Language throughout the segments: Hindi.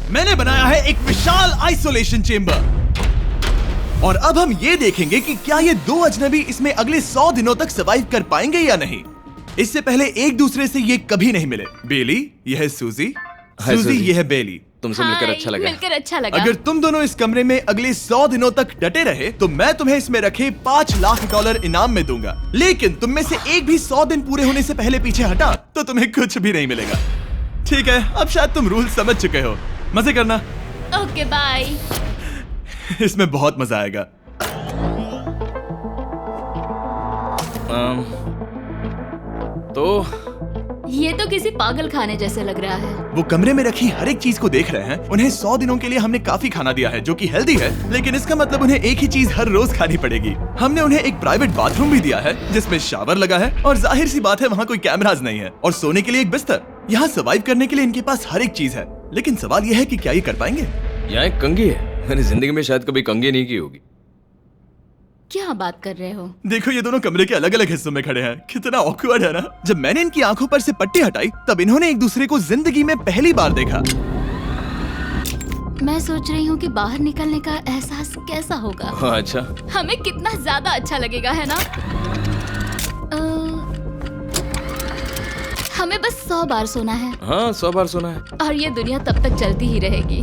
मैंने बनाया है एक विशाल आइसोलेशन चेंबर और अब हम ये देखेंगे कि क्या ये दो अजनबी इसमें अगले 100 दिनों तक सर्वाइव कर पाएंगे या नहीं। इससे पहले एक दूसरे से ये कभी नहीं मिले। बेली, यह है सूजी, सूजी ये है बेली। तुमसे मिलकर अच्छा लगा। मिलकर अच्छा लगा। अगर तुम दोनों इस कमरे में अगले 100 दिनों तक डटे रहे तो मैं तुम्हें इसमें रखे $5 लाख इनाम में दूंगा। लेकिन तुम में से एक भी 100 दिन पूरे होने से पहले पीछे हटा तो तुम्हें कुछ भी नहीं मिलेगा। ठीक है, अब शायद तुम रूल समझ चुके हो। मजे करना। Okay bye. इसमें बहुत मजा आएगा। तो ये तो किसी पागल खाने जैसे लग रहा है। वो कमरे में रखी हर एक चीज को देख रहे हैं। उन्हें 100 दिनों के लिए हमने काफी खाना दिया है जो कि हेल्दी है, लेकिन इसका मतलब उन्हें एक ही चीज हर रोज खानी पड़ेगी। हमने उन्हें एक प्राइवेट बाथरूम भी दिया है जिसमें शावर लगा है और जाहिर सी बात है वहाँ कोई कैमराज नहीं है, और सोने के लिए एक बिस्तर। यहाँ सर्वाइव करने के लिए इनके पास हर एक चीज है, लेकिन सवाल यह है कि क्या ये कर पाएंगे। यहाँ एक कंघी है। मैंने जिंदगी में शायद कभी कंघी नहीं की होगी। क्या बात कर रहे हो? देखो, ये दोनों कमरे के अलग अलग हिस्सों में खड़े हैं। कितना ऑकवर्ड है ना। जब मैंने इनकी आंखों पर से पट्टी हटाई तब इन्होंने एक दूसरे को जिंदगी में पहली बार देखा। मैं सोच रही हूँ कि बाहर निकलने का एहसास कैसा होगा। अच्छा, हमें कितना ज्यादा अच्छा लगेगा, है ना? हमें बस 100 बार सोना है। हाँ 100 बार सोना है। और ये दुनिया तब तक चलती ही रहेगी।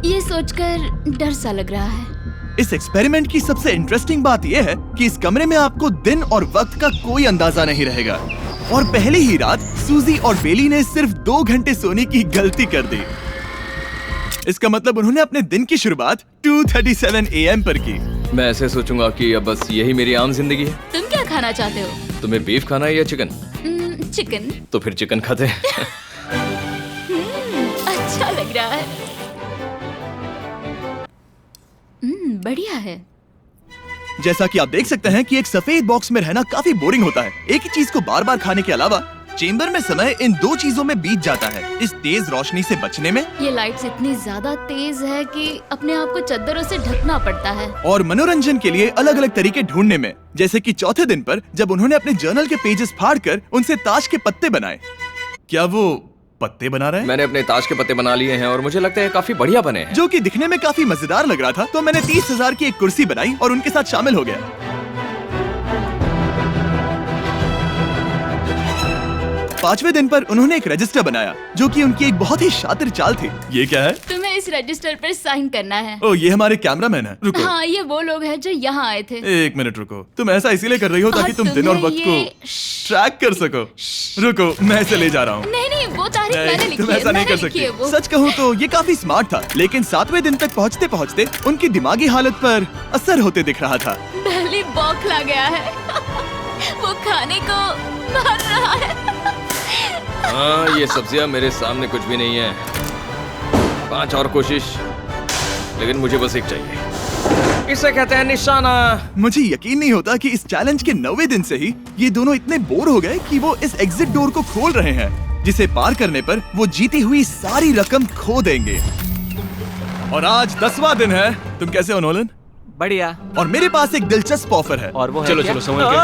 ये सोचकर डर सा लग रहा है। इस एक्सपेरिमेंट की सबसे इंटरेस्टिंग बात यह है कि इस कमरे में आपको दिन और वक्त का कोई अंदाजा नहीं रहेगा। और पहली ही रात सूजी और बेली ने सिर्फ 2 घंटे सोने की गलती कर दी। इसका मतलब उन्होंने अपने दिन की शुरुआत 2:37 AM पर की। मैं ऐसे सोचूंगा कि अब बस यही मेरी आम जिंदगी है। तुम क्या खाना चाहते हो? तुम्हें बीफ खाना है या चिकन? चिकन। तो फिर चिकन खाते हैं। अच्छा लग रहा है। बढ़िया है। जैसा कि आप देख सकते हैं कि एक सफेद बॉक्स में रहना काफी बोरिंग होता है। एक ही चीज को बार बार खाने के अलावा चेंबर में समय इन 2 चीजों में बीत जाता है, इस तेज रोशनी से बचने में। ये लाइट्स इतनी ज्यादा तेज है कि अपने आप को चद्दरों से ढकना पड़ता है। और मनोरंजन के लिए अलग अलग तरीके ढूंढने में, जैसे कि चौथे दिन पर जब उन्होंने अपने जर्नल के पेजेस फाड़कर उनसे ताश के पत्ते बनाए। क्या वो पत्ते बना रहे हैं? मैंने अपने ताश के पत्ते बना लिए हैं और मुझे लगता है काफी बढ़िया बने हैं। जो कि दिखने में काफी मजेदार लग रहा था, तो मैंने 30,000 की एक कुर्सी बनाई और उनके साथ शामिल हो गया। 5वें दिन पर उन्होंने एक रजिस्टर बनाया जो कि उनकी एक बहुत ही शातिर चाल थी। ये क्या है? तुम्हें इस रजिस्टर पर साइन करना है। ओ, ये हमारे कैमरामैन है। रुको। हाँ, ये वो लोग हैं जो यहाँ आए थे। 1 मिनट रुको। तुम ऐसा इसीलिए कर रही हो ताकि और तुम दिन और तुम्हें वक्त को ट्रैक कर सको। रुको, मैं इसे ले जा रहा हूँ। नहीं नहीं, वो तारीख मैंने लिखी तुम है। ऐसा नहीं कर सकती। सच कहूँ तो ये काफी स्मार्ट था, लेकिन 7वें दिन तक पहुँचते पहुँचते उनकी दिमागी हालत पर असर होते दिख रहा था। पहली बौखला गया है। वो खाने को मार रहा है। हाँ, ये सब्जियां मेरे सामने कुछ भी नहीं है। 5 और कोशिश, लेकिन मुझे बस एक चाहिए। इसे कहते हैं निशाना। मुझे यकीन नहीं होता कि इस चैलेंज के 9वें दिन से ही ये दोनों इतने बोर हो गए कि वो इस एग्जिट डोर को खोल रहे हैं, जिसे पार करने पर वो जीती हुई सारी रकम खो देंगे। और आज 10वां दिन है। तुम कैसे हो नोलन? बढ़िया। और मेरे पास एक दिलचस्प ऑफर है। और वो है चलो क्या? चलो समझ गए।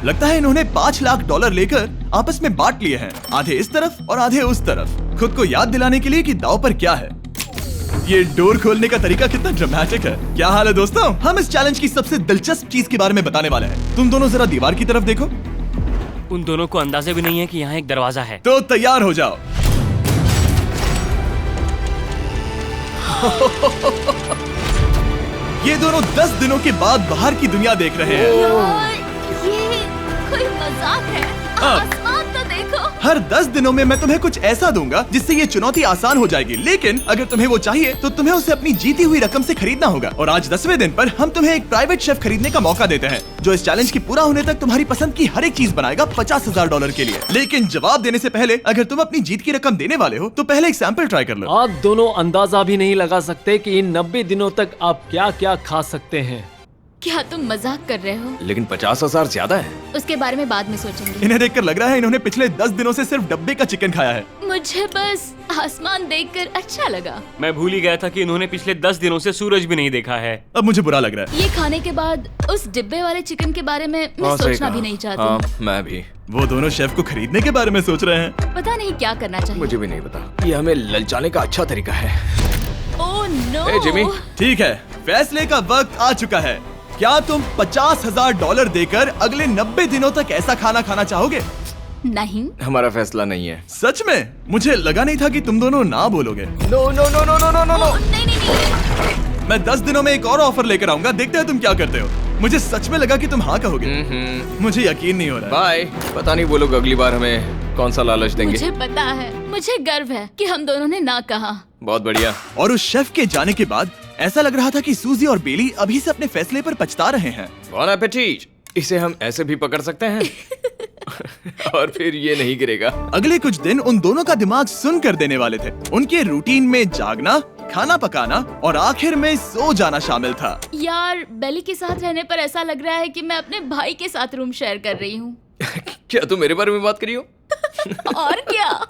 लगता है इन्होंने $5 लाख लेकर आपस में बांट लिए हैं, आधे इस तरफ और आधे उस तरफ, खुद को याद दिलाने के लिए कि दाव पर क्या है। ये डोर खोलने का तरीका कितना ड्रामेटिक है। क्या हाल है दोस्तों? हम इस चैलेंज की सबसे दिलचस्प चीज के बारे में बताने वाले हैं। तुम दोनों जरा दीवार की तरफ देखो। उन दोनों को अंदाजा भी नहीं है कि यहाँ एक दरवाजा है। तो तैयार हो जाओ। ये दोनों 10 दिनों के बाद बाहर की दुनिया देख रहे हैं। यार, ये कोई मजाक है। आसमान तो देखो। हर 10 दिनों में मैं तुम्हें कुछ ऐसा दूंगा जिससे ये चुनौती आसान हो जाएगी, लेकिन अगर तुम्हें वो चाहिए तो तुम्हें उसे अपनी जीती हुई रकम से खरीदना होगा। और आज 10वें दिन पर हम तुम्हें एक प्राइवेट शेफ खरीदने का मौका देते हैं जो इस चैलेंज की पूरा होने तक तुम्हारी पसंद की हर एक चीज बनाएगा $50,000 के लिए। लेकिन जवाब देने से पहले अगर तुम अपनी जीत की रकम देने वाले हो तो पहले एक सैंपल ट्राई कर लो। आप दोनों अंदाजा भी नहीं लगा सकते कि इन 90 दिनों तक आप क्या क्या खा सकते हैं। क्या तुम मजाक कर रहे हो? लेकिन 50,000 ज्यादा है। उसके बारे में बाद में सोचेंगे। इन्हें देखकर लग रहा है इन्होंने पिछले 10 दिनों से सिर्फ डब्बे का चिकन खाया है। मुझे बस आसमान देखकर अच्छा लगा। मैं भूल ही गया था कि इन्होंने पिछले 10 दिनों से सूरज भी नहीं देखा है। अब मुझे बुरा लग रहा है। ये खाने के बाद उस डिब्बे वाले चिकन के बारे में मैं हाँ, सही सोचना कहा। भी नहीं चाहती। हाँ, मैं भी। वो दोनों शेफ को खरीदने के बारे में सोच रहे हैं। पता नहीं क्या करना चाहिए। मुझे भी नहीं पता। ये हमें ललचाने का अच्छा तरीका है। Oh no. Hey, Jimmy. ठीक है, फैसले का वक्त आ चुका है। क्या तुम $50,000 देकर अगले 90 दिनों तक ऐसा खाना खाना चाहोगे? नहीं। हमारा फैसला नहीं है। सच में? मुझे लगा नहीं था कि तुम दोनों ना बोलोगे। No no no no no no no no. Oh, नहीं नहीं नहीं। मैं 10 दिनों में एक और ऑफर लेकर आऊंगा, देखते हैं तुम क्या करते हो। मुझे सच में लगा कि तुम हाँ कहोगे। मुझे यकीन नहीं हो रहा। बाय। पता नहीं वो लोग अगली बार हमें कौन सा लालच देंगे। मुझे पता है, मुझे गर्व है कि हम दोनों ने ना कहा। बहुत बढ़िया। और उस शेफ के जाने के बाद ऐसा लग रहा था कि सूजी और बेली अभी से अपने फैसले पर पछता रहे हैं। बॉन एपेटीट। इसे हम ऐसे भी पकड़ सकते हैं और फिर ये नहीं गिरेगा। अगले कुछ दिन उन दोनों का दिमाग सुन कर देने वाले थे। उनके रूटीन में जागना, खाना पकाना और आखिर में सो जाना शामिल था। यार, बेली के साथ रहने पर ऐसा लग रहा है कि मैं अपने भाई के साथ रूम शेयर कर रही हूँ। क्या तुम मेरे बारे में बात करी हो? और क्या?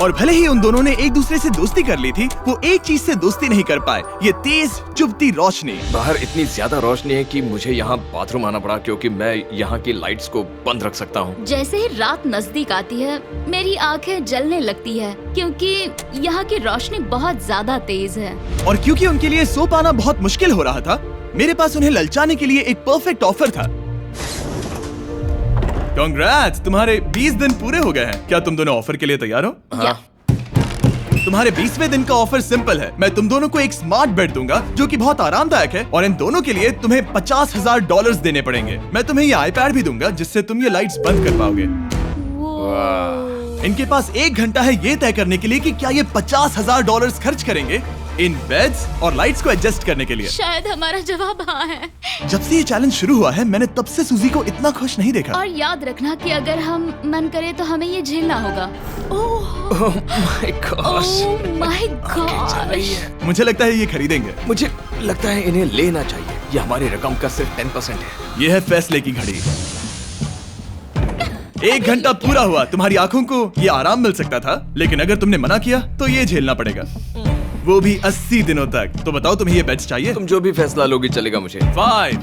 और भले ही उन दोनों ने एक दूसरे से दोस्ती कर ली थी, वो एक चीज से दोस्ती नहीं कर पाए, ये तेज चुभती रोशनी। बाहर इतनी ज्यादा रोशनी है कि मुझे यहाँ बाथरूम आना पड़ा क्योंकि मैं यहाँ की लाइट्स को बंद रख सकता हूँ। जैसे ही रात नजदीक आती है, मेरी आंखें जलने लगती है क्योंकि यहाँ की रोशनी बहुत ज्यादा तेज है। और क्योंकि उनके लिए सो पाना बहुत मुश्किल हो रहा था, मेरे पास उन्हें ललचाने के लिए एक परफेक्ट ऑफर था। कांग्रेट्स, तुम्हारे 20 दिन पूरे हो गए हैं। क्या तुम दोनों ऑफर के लिए तैयार हो? या, तुम्हारे 20वें दिन का ऑफर सिंपल है। मैं तुम दोनों को एक स्मार्ट बेड दूंगा जो कि बहुत आरामदायक है, और इन दोनों के लिए तुम्हें $50,000 देने पड़ेगे। मैं तुम्हें ये आईपैड भी दूंगा जिससे तुम ये लाइट्स बंद कर पाओगे। वो इनके पास 1 घंटा है ये तय करने के लिए कि क्या ये $50,000 खर्च करेंगे इन बेड्स और लाइट्स को एडजस्ट करने के लिए। शायद हमारा जवाब हाँ है। जब से ये चैलेंज शुरू हुआ है, मैंने तब से सूजी को इतना खुश नहीं देखा। और याद रखना कि अगर हम मन करे तो हमें ये झेलना होगा। Oh my gosh. My gosh. मुझे लगता है ये खरीदेंगे। मुझे लगता है इन्हें लेना चाहिए। ये हमारी रकम का सिर्फ 10% है। ये है फैसले की घड़ी। 1 घंटा पूरा हुआ। तुम्हारी आंखों को ये आराम मिल सकता था, लेकिन अगर तुमने मना किया तो ये झेलना पड़ेगा, वो भी 80 दिनों तक। तो बताओ, तुम्हें ये बेड्स चाहिए? तुम जो भी फैसला लोगी चलेगा मुझे। 5,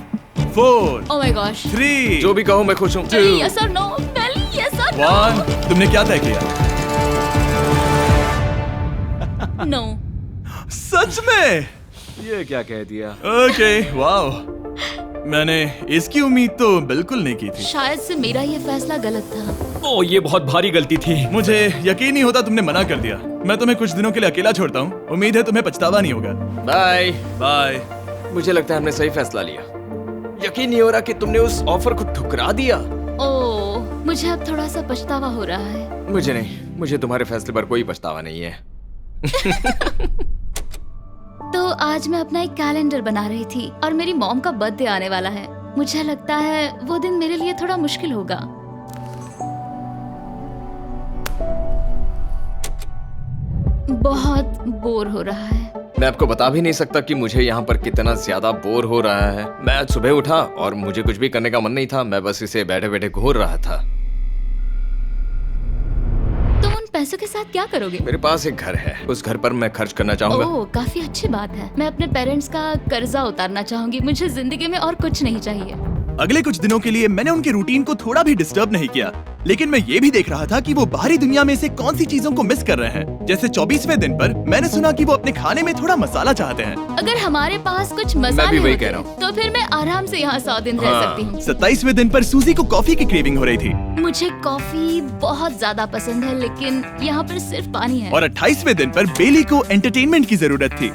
4, ओह माय गॉश। 3, जो भी कहो मैं खुश हूँ। बेली यस और नो। बेली यस और 1। तुमने क्या तय किया? नो। सच में? ये क्या कह दिया? Okay, wow. मैंने इसकी उम्मीद तो बिल्कुल नहीं की थी। शायद से मेरा ये फैसला गलत था। ओह, ये बहुत भारी गलती थी। मुझे यकीन नहीं होता तुमने मना कर दिया। मैं तुम्हें कुछ दिनों के लिए अकेला छोड़ता हूँ। उम्मीद है तुम्हें पछतावा नहीं होगा। बाय। बाय। मुझे लगता है हमने सही फैसला लिया। यकीन नहीं हो रहा कि तुमने उस ऑफर को ठुकरा दिया। ओह, मुझे अब थोड़ा सा पछतावा हो रहा है। मुझे नहीं। मुझे तुम्हारे फैसले पर कोई पछतावा नहीं है। तो आज मैं अपना एक कैलेंडर बना रही थी और मेरी मॉम का बर्थडे आने वाला है। मुझे लगता है वो दिन मेरे लिए थोड़ा मुश्किल होगा। बहुत बोर हो रहा है। मैं आपको बता भी नहीं सकता कि मुझे यहाँ पर कितना ज्यादा बोर हो रहा है। मैं आज सुबह उठा और मुझे कुछ भी करने का मन नहीं था। मैं बस इसे बैठे बैठे घूर रहा था। तुम उन पैसों के साथ क्या करोगे? मेरे पास एक घर है, उस घर पर मैं खर्च करना चाहूंगा। ओह, काफी अच्छी बात है। मैं अपने पेरेंट्स का कर्जा उतारना चाहूंगी। मुझे जिंदगी में और कुछ नहीं चाहिए। अगले कुछ दिनों के लिए मैंने उनके रूटीन को थोड़ा भी डिस्टर्ब नहीं किया, लेकिन मैं ये भी देख रहा था कि वो बाहरी दुनिया में से कौन सी चीजों को मिस कर रहे हैं। जैसे 24वें दिन पर मैंने सुना कि वो अपने खाने में थोड़ा मसाला चाहते हैं। अगर हमारे पास कुछ मैं मसाले भी वही होते कह रहा हूँ। तो फिर मैं आराम से यहाँ 100 दिन रह हाँ। सकती हूँ। 27वें दिन पर सूजी को कॉफी की क्रेविंग हो रही थी, मुझे कॉफी बहुत ज्यादा पसंद है, लेकिन यहाँ पर सिर्फ पानी है। और 28वें दिन पर बेली को एंटरटेनमेंट की जरूरत थी।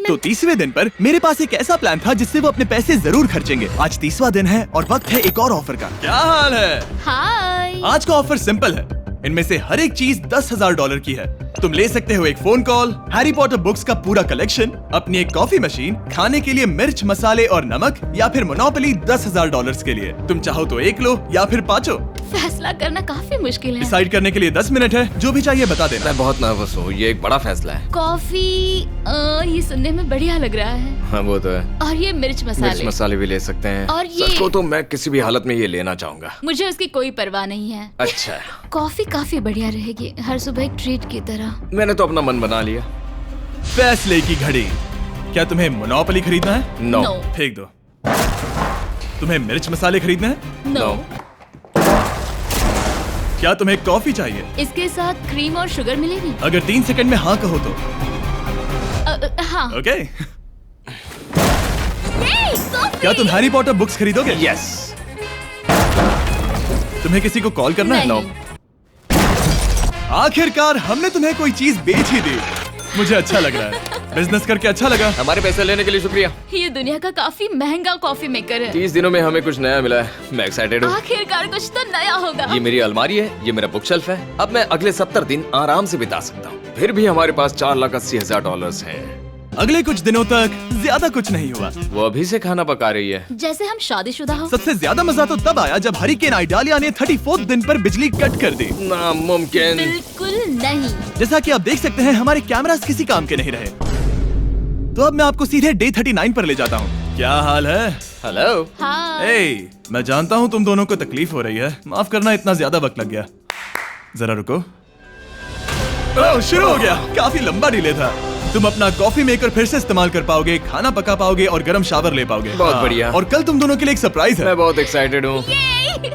तो 30वें दिन पर मेरे पास एक ऐसा प्लान था जिससे वो अपने पैसे जरूर खर्चेंगे। आज 30वां दिन है और वक्त है एक और ऑफर का। क्या हाल है? हाय। आज का ऑफर सिंपल है। इनमें से हर एक चीज $10,000 की है। तुम ले सकते हो एक phone call, Harry Potter books का पूरा कलेक्शन, अपनी एक कॉफी मशीन, खाने के लिए मिर्च, मसाले और नमक, या फिर मोनोपोली $10,000 के लिए। तुम चाहो तो 1 लो या फिर 5। फैसला करना काफी मुश्किल है। डिसाइड करने के लिए 10 मिनट है, जो भी चाहिए बता देना। मैं बहुत नर्वस हूँ, ये एक बड़ा फैसला है। कॉफी ये सुनने में बढ़िया लग रहा है। हाँ वो तो है। और ये मिर्च मिर्च मसाले। मसाले भी ले सकते हैं। और ये- सच को तो मैं किसी भी हालत में ये लेना चाहूंगा। मुझे उसकी कोई परवाह नहीं है। अच्छा, कॉफी काफी बढ़िया रहेगी, हर सुबह एक ट्रीट की तरह। मैंने तो अपना मन बना लिया। फैसले की घड़ी। क्या तुम्हें मोनोपोली खरीदना है? नो। No. फेंक दो। तुम्हें मिर्च मसाले खरीदने हैं? नो। क्या तुम्हें कॉफी चाहिए? इसके साथ क्रीम और शुगर मिलेगी? अगर 3 सेकंड में हाँ कहो तो। हाँ। ओके। Yay, coffee! क्या तुम हैरी पॉटर बुक्स खरीदोगे? यस। तुम्हें किसी को कॉल करना है? नहीं। आखिरकार हमने तुम्हें कोई चीज बेच ही दी। मुझे अच्छा लग रहा है। बिजनेस करके अच्छा लगा। हमारे पैसे लेने के लिए शुक्रिया। ये दुनिया का काफी महंगा कॉफी मेकर है। 30 दिनों में हमें कुछ नया मिला है। मैं एक्साइटेड हूँ। आखिरकार कुछ तो नया होगा। ये मेरी अलमारी है, ये मेरा बुक शेल्फ है। अब मैं अगले 70 दिन आराम से बिता सकता हूँ। फिर भी हमारे पास $4,80,000 हैं। अगले कुछ दिनों तक ज्यादा कुछ नहीं हुआ। वो अभी से खाना पका रही है। जैसे हम शादीशुदा हो। सबसे ज्यादा मजा तो तब आया जब हरिकेन आइडालिया ने 34th दिन पर बिजली कट कर दी। नामुमकिन। बिल्कुल नहीं। जैसा कि आप देख सकते हैं हमारे कैमरास किसी काम के नहीं रहे। तो अब मैं आपको सीधे डे 39 पर ले जाता हूँ। क्या हाल है? हेलो। हाँ। ए, मैं जानता हूँ तुम दोनों को तकलीफ हो रही है। माफ करना इतना ज्यादा वक्त लग गया। जरा रुको। ओह, शुरू हो गया। काफी लंबा डिले था। तुम अपना कॉफी मेकर फिर से इस्तेमाल कर पाओगे, खाना पका पाओगे और गर्म शावर ले पाओगे। बहुत हाँ, बढ़िया। और कल तुम दोनों के लिए एक सरप्राइज है। मैं बहुत एक्साइटेड हूँ। ये!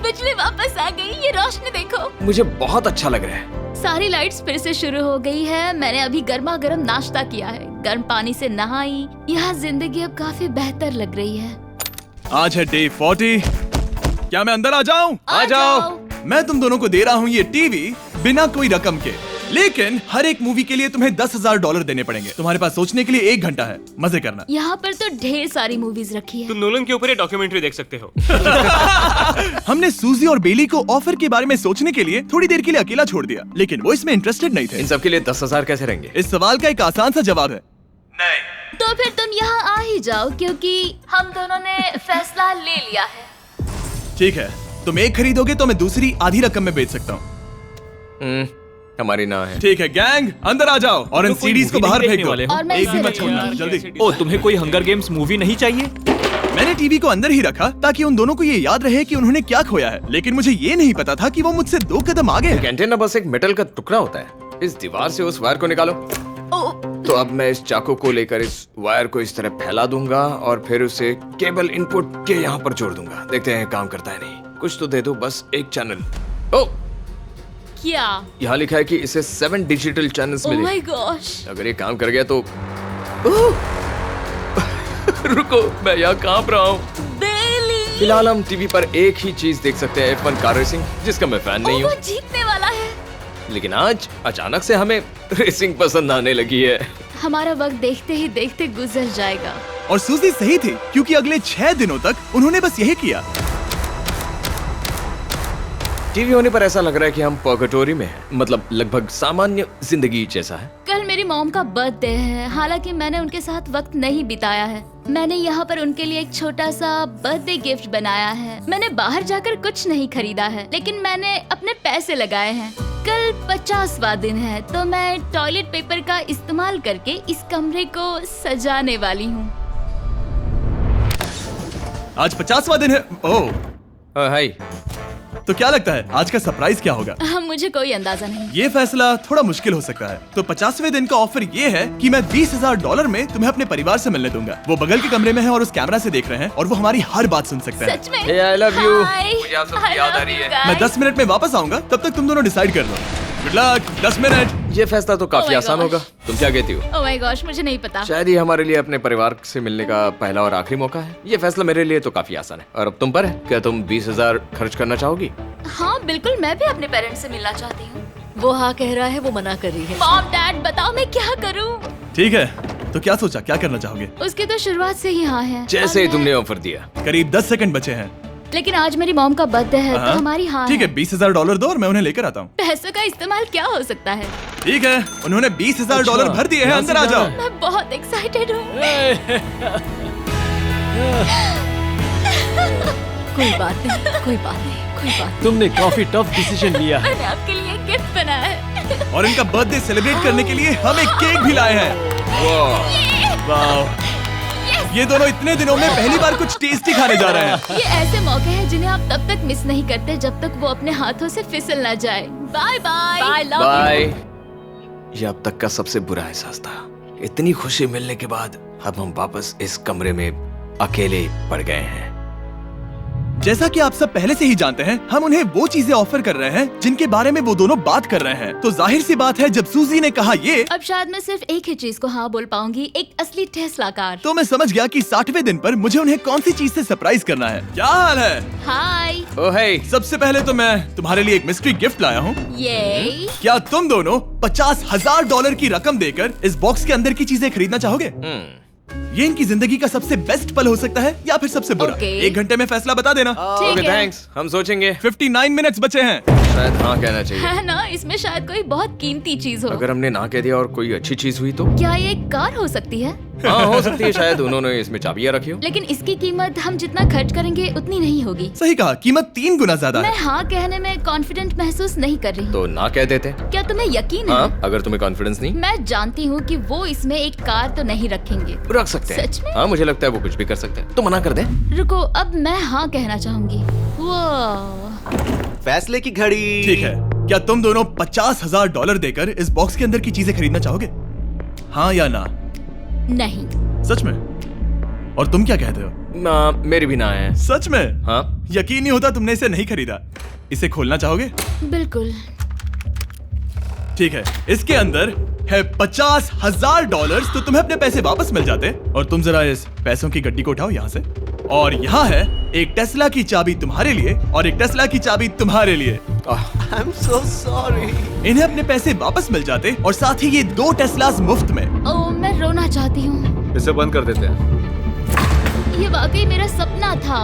बिजली वापस आ गई। ये रोशनी देखो। मुझे बहुत अच्छा लग रहा है। सारी लाइट्स फिर से शुरू हो गई है। मैंने अभी गर्मा गर्म नाश्ता किया है, गर्म पानी से नहाई। यहाँ जिंदगी अब काफी बेहतर लग रही है। आज है डे 40। क्या मैं अंदर आ जाऊं? आ जाओ। मैं तुम दोनों को दे रहा हूँ ये टीवी बिना कोई रकम के, लेकिन हर एक मूवी के लिए तुम्हें $10,000 देने पड़ेंगे। तुम्हारे पास सोचने के लिए 1 घंटा है। मजे करना। यहाँ पर तो ढेर सारी मूवीज रखी है। तुम नोलन के ऊपर ये डॉक्यूमेंट्री देख सकते हो। हमने सूजी और बेली को ऑफर के बारे में सोचने के लिए थोड़ी देर के लिए अकेला छोड़ दिया, लेकिन वो इसमें इंटरेस्टेड नहीं थे। इन सब के लिए 10,000 कैसे रहेंगे? इस सवाल का एक आसान सा जवाब है नहीं। तो फिर तुम यहाँ आ ही जाओ, क्योंकि हम दोनों ने फैसला ले लिया है। ठीक है, तुम एक खरीदोगे तो मैं दूसरी आधी रकम में बेच सकता हूँ। हमारी ना है। ठीक है गैंग, अंदर आ जाओ और इन तो कोई सीडीज को movie बाहर नहीं फेंक देखने दो। वाले हो? और मैं एक इसे भी मत रखूंगी। छोड़ना, जल्दी। ओ, तुम्हें कोई हंगर गेम्स मूवी नहीं चाहिए? मैंने टीवी को अंदर ही रखा ताकि उन दोनों को ये याद रहे कि उन्होंने क्या खोया है, लेकिन मुझे ये नहीं पता था कि वो मुझसे 2 कदम आगे है। एंटेना बस एक मेटल का टुकड़ा होता है। इस दीवार से उस वायर को निकालो। ओ, तो अब मैं इस चाकू को लेकर इस वायर को इस तरह फैला दूंगा और फिर उसे केबल इनपुट के यहाँ पर जोड़ दूंगा। देखते हैं काम करता है नहीं। कुछ तो दे दो, बस एक चैनल। ओ, क्या? यहाँ लिखा है कि इसे 7 डिजिटल चैनल्स ओह मिले। My gosh. अगर ये काम कर गया तो रुको, मैं यहाँ कांप रहा हूँ। बेली! फिलहाल हम टीवी पर एक ही चीज देख सकते हैं, F1 कार रेसिंग, जिसका मैं फैन नहीं वो हूँ। जीतने वाला है। लेकिन आज अचानक से हमें रेसिंग पसंद आने लगी है। हमारा वक्त देखते ही देखते गुजर जाएगा। और सूजी सही थी, क्योंकि अगले 6 दिनों तक उन्होंने बस यही किया। टीवी होने पर ऐसा लग रहा है कि हम पर्गेटोरी में हैं, मतलब लगभग सामान्य जिंदगी जैसा है। कल मेरी मॉम का बर्थडे है, हालांकि मैंने उनके साथ वक्त नहीं बिताया है। मैंने यहाँ पर उनके लिए एक छोटा सा बर्थडे गिफ्ट बनाया है। मैंने बाहर जाकर कुछ नहीं खरीदा है, लेकिन मैंने अपने पैसे लगाए हैं। कल 50वां दिन है, तो मैं टॉयलेट पेपर का इस्तेमाल करके इस कमरे को सजाने वाली हूँ। आज 50वां दिन है। ओह, हाय। तो क्या लगता है आज का सरप्राइज क्या होगा? मुझे कोई अंदाजा नहीं। ये फैसला थोड़ा मुश्किल हो सकता है। तो 50वें दिन का ऑफर ये है कि मैं $20,000 में तुम्हें अपने परिवार से मिलने दूंगा। वो बगल के कमरे में है और उस कैमरा से देख रहे हैं और वो हमारी हर बात सुन सकते हैं। सच में? Hey, I love you. Hi. मुझे आप सबकी I याद आ love रही you है। guys. मैं 10 मिनट में वापस आऊंगा, तब तक तुम दोनों डिसाइड कर लो। Good luck. 10 मिनट। ये फैसला तो काफी Oh my आसान gosh. होगा। तुम क्या कहती हो? ओह माय गॉश, मुझे नहीं पता। शायद ये हमारे लिए अपने परिवार से मिलने का पहला और आखिरी मौका है। ये फैसला मेरे लिए तो काफी आसान है। और अब तुम पर है। क्या तुम 20,000 खर्च करना चाहोगी? हाँ बिल्कुल, मैं भी अपने पेरेंट्स से मिलना चाहती हूँ। वो हाँ कह रहा है, वो मना कर रही है। मॉम डैड बताओ मैं क्या करूँ? ठीक है, तो क्या सोचा, क्या करना चाहोगे? उसकी तो शुरुआत से ही हाँ है। जैसे और ही मैं- तुमने ऑफर दिया। करीब 10 सेकंड बचे हैं। लेकिन आज मेरी मॉम का बर्थडे है, तो हाँ। हमारी हाँ ठीक है, $20,000 दो और मैं उन्हें लेकर आता हूँ। पैसों का इस्तेमाल क्या हो सकता है? ठीक है, उन्होंने $20,000 अच्छा, भर दिए हैं। यहाँ अंदर से आ जाओ। जाना मैं बहुत एक्साइटेड हूँ। कोई बात नहीं, कोई बात नहीं, कोई बात तुमने काफी टफ डिसीजन लिया है। मैंने आपके लिए गिफ्ट बनाया है। और इनका बर्थडे सेलिब्रेट करने के लिए हम एक केक भी लाए हैं। वाह, ये दोनों इतने दिनों में पहली बार कुछ टेस्टी खाने जा रहे हैं। ये ऐसे मौके हैं जिन्हें आप तब तक मिस नहीं करते जब तक वो अपने हाथों से फिसल ना जाए। Bye bye. Bye love bye. ये अब तक का सबसे बुरा एहसास था। इतनी खुशी मिलने के बाद अब हम वापस इस कमरे में अकेले पड़ गए हैं। जैसा कि आप सब पहले से ही जानते हैं, हम उन्हें वो चीजें ऑफर कर रहे हैं जिनके बारे में वो दोनों बात कर रहे हैं। तो जाहिर सी बात है, जब सूजी ने कहा ये, अब शायद मैं सिर्फ एक ही चीज को हाँ बोल पाऊंगी, एक असली टेस्ला कार। तो मैं समझ गया कि 60वें दिन पर मुझे उन्हें कौन सी चीज से सरप्राइज करना है। क्या हाल है? हाय। ओह हे, सबसे पहले तो मैं तुम्हारे लिए एक मिस्ट्री गिफ्ट लाया हूँ। ये क्या तुम दोनों $50,000 की रकम देकर इस बॉक्स के अंदर की चीजें खरीदना चाहोगे? ये इनकी जिंदगी का सबसे बेस्ट पल हो सकता है या फिर सबसे बुरा। Okay. 1 घंटे में फैसला बता देना। ठीक ओके है। थैंक्स, हम सोचेंगे। 59 मिनट्स बचे हैं। शायद हाँ कहना चाहिए। है ना, इसमें शायद कोई बहुत कीमती चीज हो। अगर हमने ना कह दिया और कोई अच्छी चीज हुई तो? क्या ये एक कार हो सकती है? हाँ हो सकती है, शायद उन्होंने इसमें चाबियां रखी हो। लेकिन इसकी कीमत हम जितना खर्च करेंगे उतनी नहीं होगी। सही कहा, कीमत 3 गुना ज्यादा मैं है। हाँ कहने में कॉन्फिडेंट महसूस नहीं कर रही। तो ना कह देते। क्या तुम्हें यकीन है? हाँ, अगर तुम्हें कॉन्फिडेंस नहीं, मैं जानती हूँ कि वो इसमें एक कार तो नहीं रखेंगे। रख सकते हैं। सच में? हाँ मुझे लगता है वो कुछ भी कर सकते हैं। तो मना कर दे। रुको, अब मैं हाँ कहना चाहूंगी। वो फैसले की घड़ी। ठीक है, क्या तुम दोनों $50,000 देकर इस बॉक्स के अंदर की चीजें खरीदना चाहोगे? हाँ या ना? नहीं। सच में? और तुम क्या कहते हो? ना, मेरी भी ना है। सच में? हाँ यकीन नहीं होता तुमने इसे नहीं खरीदा। इसे खोलना चाहोगे? बिल्कुल। ठीक है, इसके अंदर है $50,000, तो तुम्हें अपने पैसे वापस मिल जाते। और तुम जरा इस पैसों की गड्डी को उठाओ यहाँ से। और यहाँ है एक टेस्ला की चाबी तुम्हारे लिए और एक टेस्ला की चाबी तुम्हारे लिए। I am so sorry. इन्हें अपने पैसे वापस मिल जाते और साथ ही ये 2 टेस्लास मुफ्त में। ओह, मैं रोना चाहती हूँ। इसे बंद कर देते हैं। ये वाकई मेरा सपना था।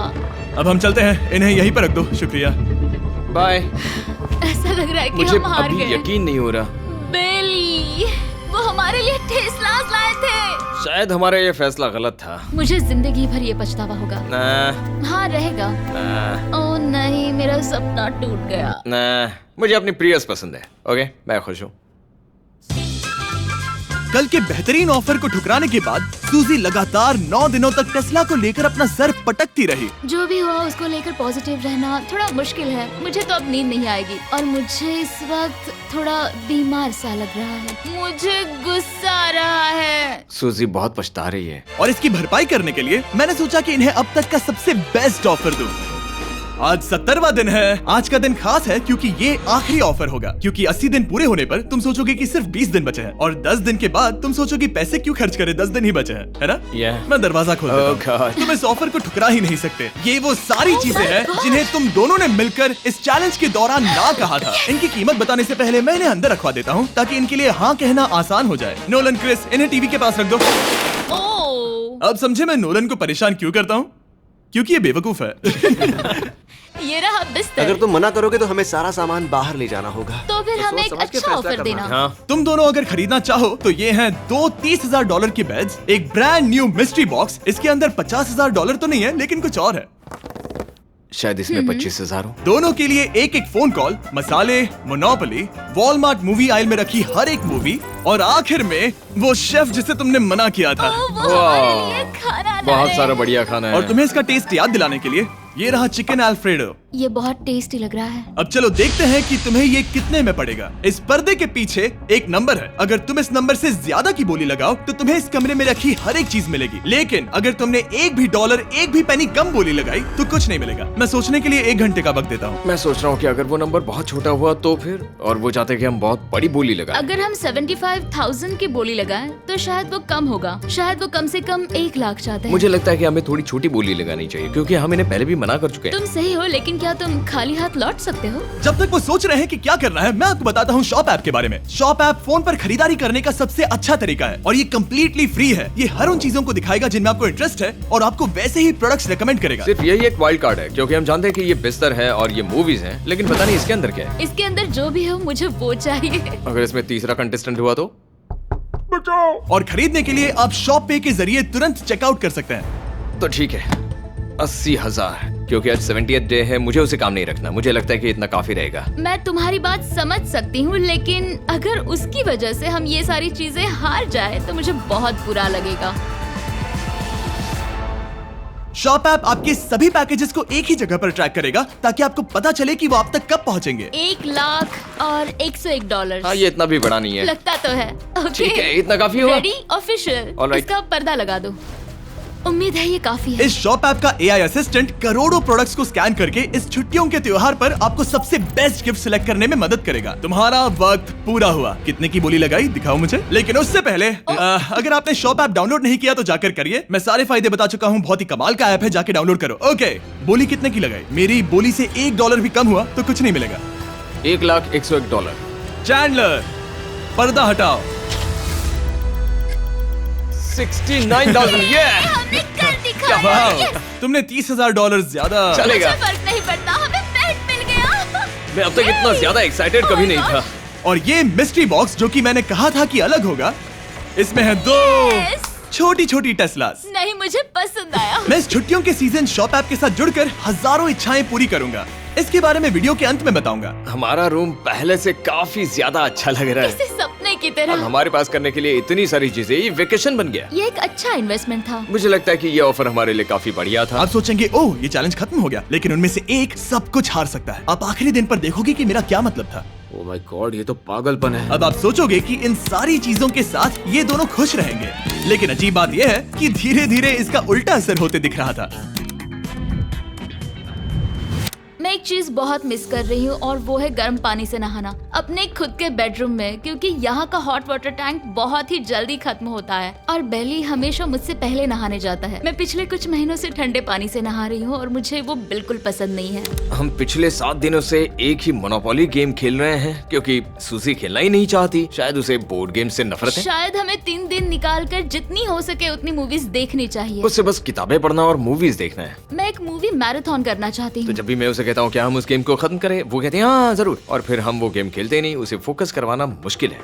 अब हम चलते हैं, इन्हें यहीं पर रख दो। शुक्रिया। बाय। ऐसा लग रहा है कि मुझे हम हार अभी गए। यकीन नहीं हो रहा। बेली, वो हमारे लिए टेस्लास लाए थे। शायद हमारा ये फैसला गलत था। मुझे जिंदगी भर ये पछतावा होगा। ना, हाँ रहेगा। ना, ओह नहीं, मेरा सपना टूट गया। ना, मुझे अपनी प्रियस पसंद है। ओके, मैं खुश हूँ। कल के बेहतरीन ऑफर को ठुकराने के बाद सूजी लगातार 9 दिनों तक टेस्ला को लेकर अपना सर पटकती रही। जो भी हुआ उसको लेकर पॉजिटिव रहना थोड़ा मुश्किल है। मुझे तो अब नींद नहीं आएगी और मुझे इस वक्त थोड़ा बीमार सा लग रहा है। मुझे गुस्सा आ रहा है। सूजी बहुत पछता रही है। और इसकी भरपाई करने के लिए मैंने सोचा कि इन्हें अब तक का सबसे बेस्ट ऑफर दूं। आज 70वां दिन है। आज का दिन खास है क्योंकि ये आखिरी ऑफर होगा। क्योंकि 80 दिन पूरे होने पर तुम सोचोगे कि सिर्फ 20 दिन बचे हैं और 10 दिन के बाद तुम सोचोगे पैसे क्यों खर्च करें, 10 दिन ही बचे हैं, है ना? Yeah. मैं दरवाजा खोल देता Oh हूं। God. तुम इस ऑफर को ठुकरा ही नहीं सकते। ये वो सारी चीजें हैं जिन्हें तुम दोनों ने मिलकर इस चैलेंज के दौरान ना कहा था। इनकी कीमत बताने से पहले मैं इन्हें अंदर रखवा देता हूँ ताकि इनके लिए हाँ कहना आसान हो जाए। नोलन, क्रिस, इन्हें टीवी के पास रख दो। ओह, अब समझे मैं नोलन को परेशान क्यों करता हूँ? क्योंकि ये बेवकूफ है। ये रहा बिस्तर। अगर तुम मना करोगे तो हमें सारा सामान बाहर ले जाना होगा। तो फिर हमें एक समझ के अच्छा फैसला ऑफर करना। देना। हाँ, तुम दोनों अगर खरीदना चाहो तो ये हैं 2 $30,000 के बेड्स, एक ब्रांड न्यू मिस्ट्री बॉक्स। इसके अंदर $50,000 तो नहीं है लेकिन कुछ और है। शायद इसमें 25,000 हो। दोनों के लिए एक एक फोन कॉल, मसाले, मोनोपोली, वॉलमार्ट मूवी आइल में रखी हर एक मूवी और आखिर में वो शेफ जिसे तुमने मना किया था। ओह, वो हमारे लिए खाना ला बहुत रहे सारा हैं। बढ़िया खाना है। और तुम्हें इसका टेस्ट याद दिलाने के लिए ये रहा चिकन अल्फ्रेडो। ये बहुत टेस्टी लग रहा है। अब चलो देखते हैं कि तुम्हें ये कितने में पड़ेगा। इस पर्दे के पीछे एक नंबर है। अगर तुम इस नंबर से ज्यादा की बोली लगाओ तो तुम्हें इस कमरे में रखी हर एक चीज मिलेगी। लेकिन अगर तुमने एक भी डॉलर, एक भी पेनी कम बोली लगाई तो कुछ नहीं मिलेगा। मैं सोचने के लिए 1 घंटे का वक्त देता हूँ। मैं सोच रहा हूँ कि अगर वो नंबर बहुत छोटा हुआ तो फिर, और वो चाहते कि हम बहुत बड़ी बोली लगाएं। अगर हम 75,000 की बोली लगाएं तो शायद वो कम होगा। शायद वो कम से कम 1 लाख चाहते हैं। मुझे लगता है कि हमें थोड़ी छोटी बोली लगानी चाहिए क्योंकि हम इन्हें पहले भी मना कर चुके हैं। तुम सही हो, लेकिन क्या तुम खाली हाथ लौट सकते हो? जब तक वो सोच रहे हैं कि क्या करना है, मैं आपको बताता हूँ शॉप ऐप के बारे में। शॉप ऐप फोन पर खरीदारी करने का सबसे अच्छा तरीका है और ये कम्प्लीटली फ्री है। ये हर उन चीजों को दिखाएगा जिनमें आपको इंटरेस्ट है और आपको वैसे ही प्रोडक्ट्स रेकमेंड करेगा। सिर्फ यही एक वाइल्ड कार्ड है क्योंकि हम जानते हैं कि ये बिस्तर है और ये मूवीज हैं, लेकिन पता नहीं इसके अंदर क्या है। इसके अंदर जो भी हो मुझे वो चाहिए। अगर इसमें तीसरा कंटेस्टेंट हुआ तो? और खरीदने के लिए आप शॉप पे के जरिए तुरंत चेकआउट कर सकते हैं। तो ठीक है, 80,000 क्योंकि आज 70th डे है, मुझे उसे काम नहीं रखना। मुझे लगता है कि इतना काफी रहेगा। मैं तुम्हारी बात समझ सकती हूँ, लेकिन अगर उसकी वजह से हम ये सारी चीजें हार जाए तो मुझे बहुत बुरा लगेगा। शॉप ऐप आपके सभी पैकेजेस को एक ही जगह पर ट्रैक करेगा ताकि आपको पता चले कि वो आप तक कब पहुंचेंगे। 1 लाख और $101। हाँ, ये इतना भी बड़ा नहीं है। लगता तो है। ओके, ठीक है, इतना काफी हुआ। Ready, official. Alright. इसका पर्दा लगा दो। उम्मीद है ये काफी है। इस शॉप ऐप का AI असिस्टेंट करोड़ों प्रोडक्ट्स को स्कैन करके इस छुट्टियों के त्योहार पर आपको सबसे बेस्ट गिफ्ट सिलेक्ट करने में मदद करेगा। तुम्हारा वक्त पूरा हुआ। कितने की बोली लगाई दिखाओ मुझे। लेकिन उससे पहले अगर आपने शॉप ऐप डाउनलोड नहीं किया तो जाकर करिए। मैं सारे फायदे बता चुका हूँ। बहुत ही कमाल का ऐप है, जाके डाउनलोड करो। ओके, बोली कितने की लगाई? मेरी बोली से $1 भी कम हुआ तो कुछ नहीं मिलेगा। $1,01,000। चैंडलर, पर्दा हटाओ। 69,000। ये हमने कर दिखाया। वाह, Yes! तुमने $30,000 ज्यादा। चलेगा। मुझे फर्क नहीं पड़ता, हमें पेट मिल गया। मैं अब तक इतना ज्यादा एक्साइटेड कभी नहीं था। और ये मिस्ट्री बॉक्स जो कि मैंने कहा था कि अलग होगा, इसमें है 2 Yes! छोटी छोटी टेस्लास। नहीं, मुझे पसंद आया। मैं इस छुट्टियों के सीजन शॉप ऐप के साथ जुड़कर हजारों इच्छाएं पूरी करूंगा। इसके बारे में वीडियो के अंत में बताऊंगा। हमारा रूम पहले से काफी ज्यादा अच्छा लग रहा है। इसे सपने की अब तरह। हमारे पास करने के लिए इतनी सारी चीजें, ये वेकेशन बन गया। ये एक अच्छा इन्वेस्टमेंट था। मुझे लगता है कि ये ऑफर हमारे लिए काफी बढ़िया था। आप सोचेंगे ओह ये चैलेंज खत्म हो गया, लेकिन उनमें से एक सब कुछ हार सकता है। आप आखिरी दिन पर देखोगे कि मेरा क्या मतलब था। ओह माय गॉड, ये तो पागलपन है। अब आप सोचोगे कि इन सारी चीजों के साथ ये दोनों खुश रहेंगे, लेकिन अजीब बात यह है कि धीरे धीरे इसका उल्टा असर होते दिख रहा था। मैं एक चीज बहुत मिस कर रही हूँ और वो है गर्म पानी से नहाना अपने खुद के बेडरूम में, क्योंकि यहाँ का हॉट वाटर टैंक बहुत ही जल्दी खत्म होता है और बेली हमेशा मुझसे पहले नहाने जाता है। मैं पिछले कुछ महीनों से ठंडे पानी से नहा रही हूँ और मुझे वो बिल्कुल पसंद नहीं है। हम पिछले 7 दिनों से एक ही मोनोपोली गेम खेल रहे हैं क्योंकि सूजी खेलना ही नहीं चाहती। शायद उसे बोर्ड गेम से नफरत है। शायद हमें 3 दिन निकाल कर जितनी हो सके उतनी मूवीज देखनी चाहिए। उससे बस किताबें पढ़ना और मूवीज देखना है। मैं एक मूवी मैराथन करना चाहती तो हूँ। जब भी मैं उसे कहता हूँ क्या हम उस गेम को खत्म करें, वो कहते हैं हाँ जरूर, और फिर हम वो गेम खेलते नहीं। उसे फोकस करवाना मुश्किल है।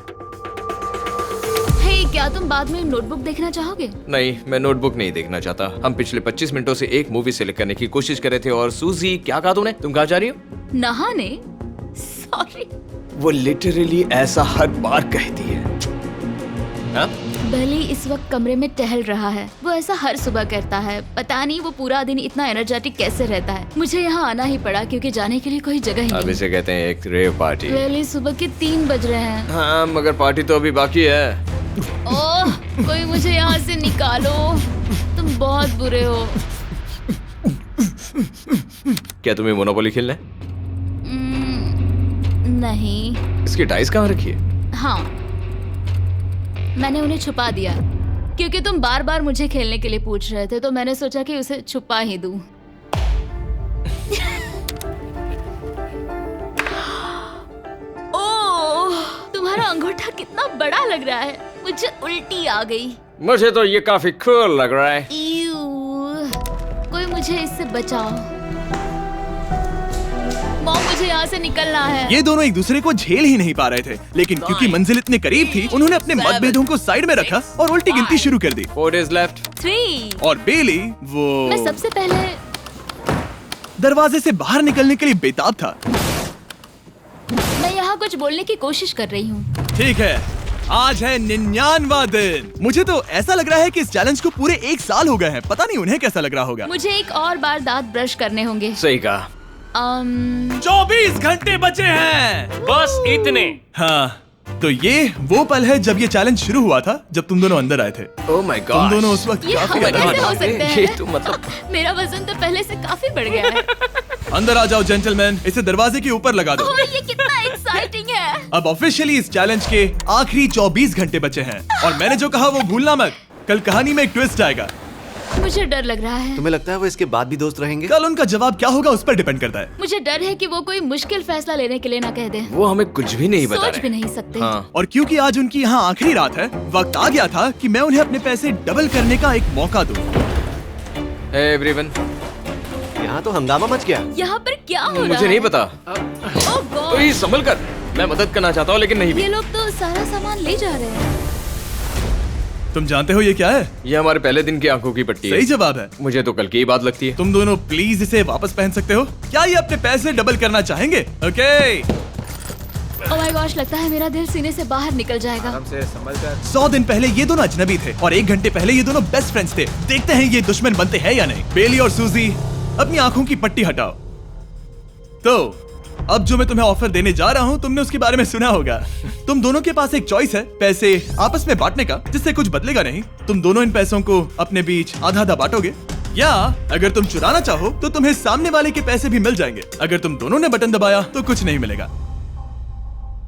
हे, क्या तुम बाद में नोटबुक देखना चाहोगे? नहीं, मैं नोटबुक नहीं देखना चाहता। हम पिछले 25 मिनटों से एक मूवी सिलेक्ट करने की कोशिश कर रहे थे। और सूजी, क्या कहा तूने? तुम कहाँ जा रही हो? नहाने? सॉरी। वो लिटरली ऐसा हर बार कहती है। हाँ? बेली इस वक्त कमरे में टहल रहा है। वो ऐसा हर सुबह करता है। पता नहीं वो पूरा दिन इतना एनर्जेटिक कैसे रहता है। मुझे यहाँ आना ही पड़ा क्योंकि जाने के लिए कोई जगह ही अब नहीं। इसे कहते हैं एक रेव पार्टी। बेली, सुबह के 3 बज रहे हैं। हाँ, मगर पार्टी तो अभी बाकी है। ओह, कोई मुझे यहाँ से निकालो। तुम बहुत बुरे हो। क्या तुम्हें मोनोपोली खेलना है? नहीं। इसकी डाइस कहाँ रखी है? हाँ, मैंने उन्हें छुपा दिया क्योंकि तुम बार बार मुझे खेलने के लिए पूछ रहे थे, तो मैंने सोचा कि उसे छुपा ही दूं। ओह, तुम्हारा अंगूठा कितना बड़ा लग रहा है। मुझे उल्टी आ गई। मुझे तो ये काफी कूल लग रहा है। ईयू, कोई मुझे इससे बचाओ। मॉम, मुझे यहाँ से निकलना है। ये दोनों एक दूसरे को झेल ही नहीं पा रहे थे, लेकिन क्योंकि मंजिल इतने करीब थी, उन्होंने अपने मतभेदों को साइड में रखा और उल्टी गिनती शुरू कर दी। 4 days left। 3। और बेली वो मैं सबसे पहले दरवाजे से बाहर निकलने के लिए बेताब था। मैं यहाँ कुछ बोलने की कोशिश कर रही हूँ। ठीक है, आज है 99वां दिन। मुझे तो ऐसा लग रहा है कि इस चैलेंज को पूरे 1 साल हो गए हैं। पता नहीं उन्हें कैसा लग रहा होगा। मुझे एक और बार दांत ब्रश करने होंगे। सही कहा। 24 घंटे बचे हैं। बस इतने। हाँ, तो ये वो पल है जब ये चैलेंज शुरू हुआ था, जब तुम दोनों अंदर आए थे। ओह माय तुम गॉड। दोनों उस वक्त ये काफी हम अलग कैसे थे। हो सकते ये हैं? तो मतलब मेरा वजन तो पहले से काफी बढ़ गया है। अंदर आ जाओ जेंटलमैन, इसे दरवाजे के ऊपर लगा दो। ओह, ये कितना एक्साइटिंग है। अब ऑफिशियली इस चैलेंज के आखिरी 24 घंटे बचे हैं और मैंने जो कहा वो भूलना मत। कल कहानी में एक ट्विस्ट आएगा। मुझे डर लग रहा है। तुम्हें लगता है वो इसके बाद भी दोस्त रहेंगे? कल उनका जवाब क्या होगा उस पर डिपेंड करता है। मुझे डर है कि वो कोई मुश्किल फैसला लेने के लिए ना कह दे। वो हमें कुछ भी नहीं बता सोच रहे। भी नहीं सकते। हाँ। और क्योंकि आज उनकी यहाँ आखिरी रात है, वक्त आ गया था कि मैं उन्हें अपने पैसे डबल करने का एक मौका दूं। Hey everyone। यहाँ तो हंगामा मच गया। यहाँ पर क्या हो रहा है? मुझे नहीं पता। ओह गॉड, ओए संभल कर। मैं मदद करना चाहता हूँ लेकिन नहीं भी। ये लोग तो सारा सामान ले जा रहे हैं। तुम जानते हो ये क्या है? ये हमारे पहले दिन की आंखों की पट्टी सही है। जवाब है। मुझे तो कल की ही बात लगती है। तुम दोनों प्लीज इसे वापस पहन सकते हो? क्या ये अपने पैसे डबल करना चाहेंगे? ओके। ओह माय गॉश, लगता है मेरा दिल सीने से बाहर निकल जाएगा। 100 दिन पहले ये दोनों अजनबी थे और 1 घंटे पहले ये दोनों बेस्ट फ्रेंड्स थे। देखते हैं ये दुश्मन बनते हैं या नहीं। बेली और सूजी, अपनी आंखों की पट्टी हटाओ। तो अब जो मैं तुम्हें ऑफर देने जा रहा हूँ, तुमने उसके बारे में सुना होगा। तुम दोनों के पास एक चॉइस है पैसे आपस में बांटने का, जिससे कुछ बदलेगा नहीं। तुम दोनों इन पैसों को अपने बीच आधा आधा बांटोगे, या अगर तुम चुराना चाहो तो तुम्हें सामने वाले के पैसे भी मिल जाएंगे। अगर तुम दोनों ने बटन दबाया तो कुछ नहीं मिलेगा।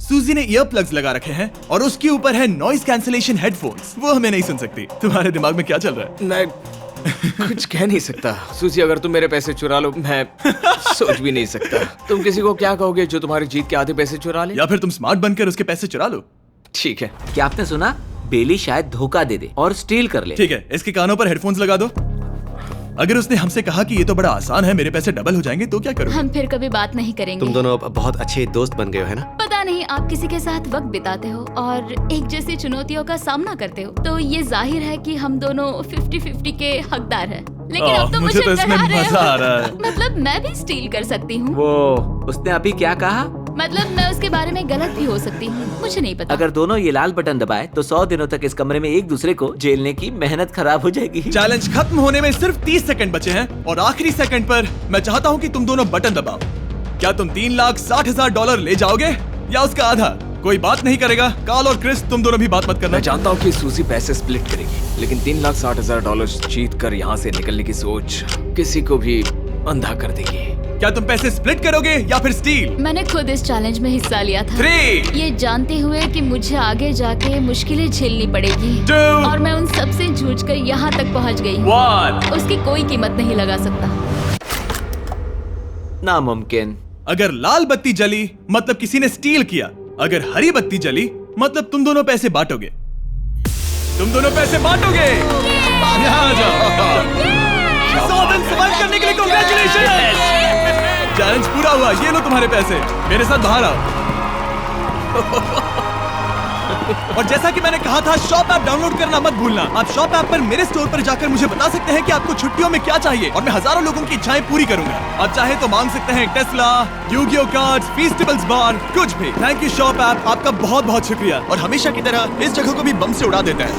सूजी ने ईयर प्लग्स लगा रखे हैं और उसके ऊपर है नॉइस कैंसिलेशन हेडफोन्स। वो हमें नहीं सुन सकती। तुम्हारे दिमाग में क्या चल रहा है? मैं कुछ कह नहीं सकता। सूजी, अगर तुम मेरे पैसे चुरा लो, मैं सोच भी नहीं सकता। तुम किसी को क्या कहोगे जो तुम्हारी जीत के आधे पैसे चुरा ले? या फिर तुम स्मार्ट बनकर उसके पैसे चुरा लो। ठीक है। क्या आपने सुना? बेली शायद धोखा दे दे और स्टील कर ले। ठीक है, इसके कानों पर हेडफोन्स लगा दो। अगर उसने हमसे कहा कि ये तो बड़ा आसान है, मेरे पैसे डबल हो जाएंगे, तो क्या करोगे? हम फिर कभी बात नहीं करेंगे। तुम दोनों अब बहुत अच्छे दोस्त बन गए हो, है ना? पता नहीं, आप किसी के साथ वक्त बिताते हो और एक जैसी चुनौतियों का सामना करते हो, तो ये जाहिर है कि हम दोनों 50-50 के हकदार हैं। लेकिन अब तो मुझे तो इसमें डरा रहे मजा आ रहा है। हो। मतलब मैं भी स्टील कर सकती हूँ। वो उसने अभी क्या कहा? मतलब मैं उसके बारे में गलत भी हो सकती हूँ, मुझे नहीं पता। अगर दोनों ये लाल बटन दबाए तो 100 दिनों तक इस कमरे में एक दूसरे को झेलने की मेहनत खराब हो जाएगी। चैलेंज खत्म होने में सिर्फ 30 सेकंड बचे हैं और आखिरी सेकंड पर मैं चाहता हूँ कि तुम दोनों बटन दबाओ। क्या तुम $3,60,000 ले जाओगे या उसका आधा? कोई बात नहीं करेगा। कार्ल और क्रिस, तुम दोनों भी बात मत करना। मैं जानता हूँ कि सूजी पैसे स्प्लिट करेगी, लेकिन $3,60,000 जीत कर यहाँ से निकलने की सोच किसी को भी अंधा कर देगी। क्या तुम पैसे स्प्लिट करोगे या फिर स्टील? मैंने खुद इस चैलेंज में हिस्सा लिया था, 3, ये जानते हुए कि मुझे आगे जाके मुश्किलें झेलनी पड़ेगी 2, और मैं उन सब से जूझकर यहाँ तक पहुँच गई। 1। उसकी कोई कीमत नहीं लगा सकता। नामुमकिन। अगर लाल बत्ती जली मतलब किसी ने स्टील किया, अगर हरी बत्ती जली मतलब तुम दोनों पैसे बांटोगे। तुम दोनों पैसे बांटोगे। यहाँ आ जाओ। 100 दिन सर्वाइव करने के लिए कांग्रेचुलेशन। चैलेंज पूरा हुआ। ये लो तुम्हारे पैसे। मेरे साथ बाहर आओ। और जैसा कि मैंने कहा था, शॉप ऐप डाउनलोड करना मत भूलना। आप शॉप ऐप पर मेरे स्टोर पर जाकर मुझे बता सकते हैं कि आपको छुट्टियों में क्या चाहिए और मैं हजारों लोगों की इच्छाएं पूरी करूंगा। आप चाहे तो मांग सकते हैं टेस्ला, यूगियो कार्ड्स, फीस्टिवल्स बार, कुछ भी। थैंक यू शॉप ऐप, आपका बहुत बहुत शुक्रिया। और हमेशा की तरह इस जगह को भी बम से उड़ा देता है।